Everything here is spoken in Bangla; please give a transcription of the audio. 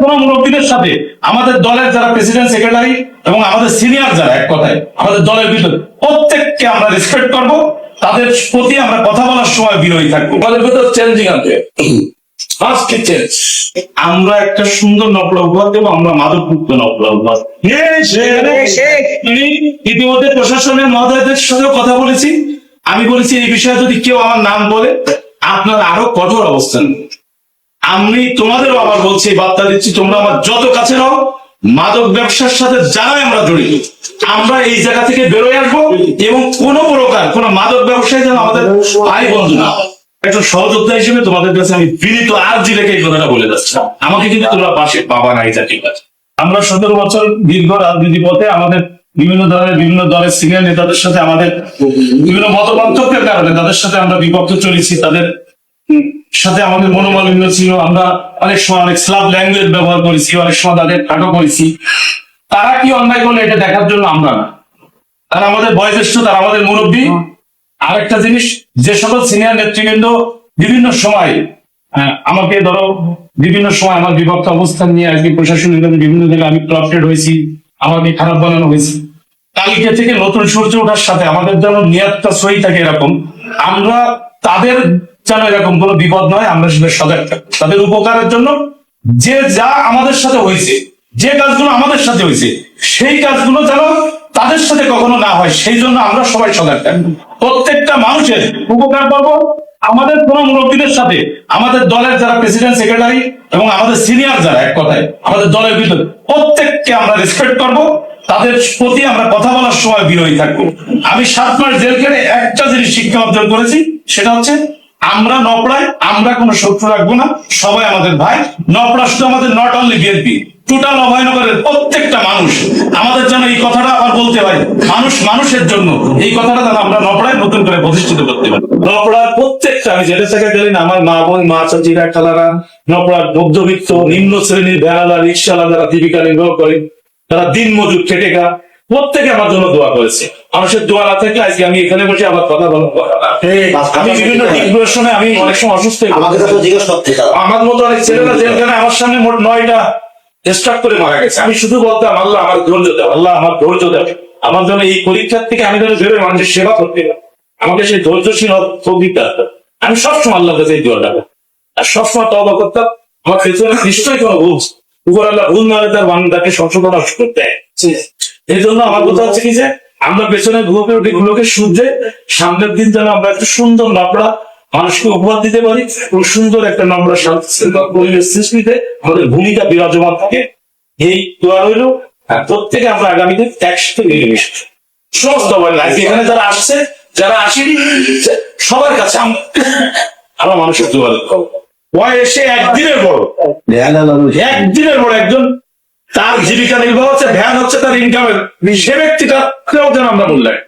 কোন মুরব্বীদের সাথে আমাদের দলের যারা প্রেসিডেন্ট সেক্রেটারি এবং আমাদের সিনিয়র যারা, এক কথায় আমাদের দলের ভিতরে প্রত্যেককে আমরা রেসপেক্ট করব, তাদের প্রতি আমরা কথা বলার সময় বিরোধী থাকবো। আমাদের ভিতরে চেঞ্জিং আনবে, ফার্স্ট চেঞ্জ। আমরা একটা সুন্দর নকলা উপহার দেবো, আমরা মাদক মুক্ত নকলা উপহার। ইতিমধ্যে প্রশাসনের মহোদয়দের সাথেও কথা বলেছি, আমি বলেছি এই বিষয়ে যদি কেউ আমার নাম বলে আপনার আরো কঠোর অবস্থান। আমি তোমাদেরও আবার বলছি, বার্তা দিচ্ছি, তোমরা আমার যত কাছে রও, মাদক ব্যবসার সাথে যারা আমরা জড়িত, আমরা এই জায়গা থেকে বেরোয় আসবো এবং কোন প্রকার কোন মাদক ব্যবসায়ী যেন আমাদের ভাই বন্ধু না। একটা সহযোদ্ধা হিসেবে তোমাদের কাছে আমি বিনীত আর্জি রেখে এই কথাটা বলে যাচ্ছি, আমাকে কিন্তু তোমরা পাশে পাবা না। এই ঠিক আছে, আমরা 17 বছর দীর্ঘ রাজনীতি পথে আমাদের বিভিন্ন দলের সিনিয়র নেতাদের সাথে আমাদের বিভিন্ন মতপার্থক্যের কারণে তাদের সাথে আমরা বিপক্ষে চলেছি, তাদের সাথে আমাদের মনোমালিন্য ছিল, আমরা অনেক সময় অনেক স্ল্যাব ল্যাঙ্গুয়েজ ব্যবহার করেছি, অনেক সময় তাদের খাটো করেছি। তারা কি অন্যায় করলে এটা দেখার জন্য আমরা না, তারা আমাদের বয়োজ্যেষ্ঠ, তারা আমাদের মুরব্বী। আরেকটা জিনিস, যে সকল সিনিয়র নেতৃবৃন্দ বিভিন্ন সময় আমাকে ধরো বিভিন্ন সময় আমার বিপক্ষে অবস্থান নিয়ে আজকে প্রশাসনের কাছে বিভিন্ন জায়গায় আমি করাপ্টেড হয়েছি, আমাকে খারাপ বানানো হয়েছে, কালকে থেকে নতুন সূর্য ওঠার সাথে আমাদের যেন নিয়তটা সহি থাকে, এরকম আমরা তাদের যেন এরকম কোনো বিপদ নয়, আমরা সেটা সজাগ থাকবো তাদের উপকারের জন্য। যে যা আমাদের সাথে হয়েছে, যে কাজগুলো আমাদের সাথে হয়েছে, সেই কাজগুলো যেন তাদের সাথে কখনো না হয়, সেই জন্য আমরা সবাই সজাগ থাকবো। প্রত্যেকটা মানুষের উপকার পাবো। আমাদের কোন মুরব্বীদের সাথে আমাদের দলের যারা প্রেসিডেন্ট সেক্রেটারি এবং আমাদের সিনিয়র যারা, এক কথায় আমাদের দলের ভিতরে প্রত্যেককে আমরা রেসপেক্ট করব, তাদের প্রতি আমরা কথা বলার সময় বিরোধী থাকবো। আমি 7 মাস জেল কেটে একটা জিনিস শিক্ষা অর্জন করেছি, সেটা হচ্ছে আমরা নপড়ায় আমরা কোনো শত্রু রাখবো না, সবাই আমাদের ভাই। নপড়া শুধু আমাদের নট অনলি বিএনপি, টোটাল অভয়নগরের প্রত্যেকটা মানুষ। আমাদের যেন এই কথাটা আবার বলতে হয়, মানুষ মানুষের জন্য, এই কথাটা যেন আমরা নপড়ায় নতুন করে প্রতিষ্ঠিত করতে পারি। নপড়ার প্রত্যেকটা, আমি জেলে থেকে গেলেন, আমার মা বোন, মা চাচিরা, খালারা, নপড়ার মধ্যবিত্ত নিম্ন শ্রেণীর ভেড়ালা রিক্সাওয়ালা যারা জীবিকা নির্বাহ করে, তারা দিন মজুর খেটে খা, প্রত্যেকে আমার জন্য দোয়া করেছে। মানুষের দোয়া না থাকলে আজকে আমি এখানে বসে আবার কথা বলবো। আমি বিভিন্ন দিকগুলোর সময় আমি অনেক সময় অসুস্থ, আমার মতো অনেক ছেলেরা জেলখানে আমার সামনে মোট 9টা স্ট্রাক করে মারা গেছে। আমি শুধু বলতাম, আল্লাহ আমার ধৈর্য দেব, আল্লাহ আমার ধৈর্য দেব, আমার জন্য এই পরীক্ষার থেকে আমি যেন ভেবে মানুষের সেবা করতে পারি, আমাকে সেই ধৈর্যশীল দিতে। আমি সবসময় আল্লাহর কাছে এই দোয়াটা আর সবসময় তওবা করতাম। আমার পেছনে নিশ্চয়ই কোনো ভুল, উপর আল্লাহ ভুল না হলে তার বান্দাকে সংশোধন করতে হয়। এই জন্য আমার কথা হচ্ছে কি, যে আমরা পেছনে গুলোকে শুধরে সামনের দিন যেন আমরা একটা সুন্দর নপড়া মানুষকে উপহার দিতে পারি, খুব সুন্দর একটা নম্র পরিবেশ সৃষ্টিতে আমাদের ভূমিকা বিরাজমান থাকে। এই দোয়া রইল। প্রত্যেকে আমরা আগামীতে একসাথে মিলেমিশে সমস্ত এখানে যারা আসছে, যারা আসেনি, সবার কাছে আমরা মানুষের দোয়া এসে একদিনের বড় একজন তার জীবিকা নির্বাহ হচ্ছে, ভ্যান হচ্ছে তার ইনকামের, সে ব্যক্তিটা যেন আমরা মূল্যায়ন